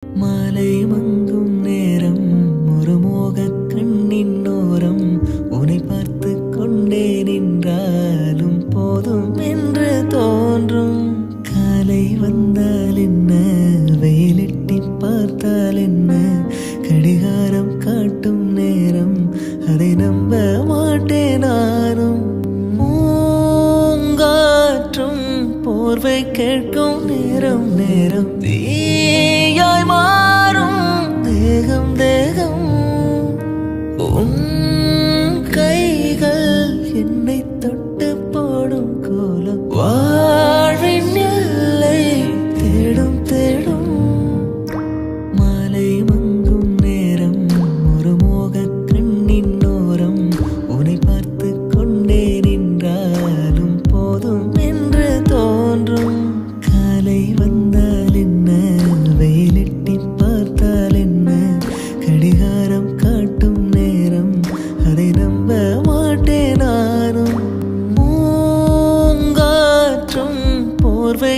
மாலை மங்கும் நேரம் ஒரு மோகக் கண்ணின் ஓரம் உன்னை பார்த்து கொண்டே நின்றாலும் போதும் என்று தோன்றும். காலை வந்தால் என்ன, வெயிலிட்டி பார்த்தால் என்ன, கடிகாரம் காட்டும் நேரம் அதை நம்ப மாட்டேன் நானும். பூங்காற்றும் போர்வை கேட்கும் நேரம் நேரம் தீயாய் மாறும் தேகம் தேகம். உன் கைகள் என்னை தொட்டு போடும் கோலம் வாழ்வின் எல்லை தேடும் தேடும். மாலை மங்கும் நேரம் ஒரு மோகக் கண்ணின் ஓரம் உன்னை பார்த்து கொண்டே நின்றாலும் போதும் என்று தோன்றும். காலை வந்தால் என்ன, வெயிலிட்டி பார்த்தால் என்ன, கடிகாரம் காட்டும் நேரம் அதை நம்ப மாட்டேன் நானும். பூங்காற்றும் போர்வை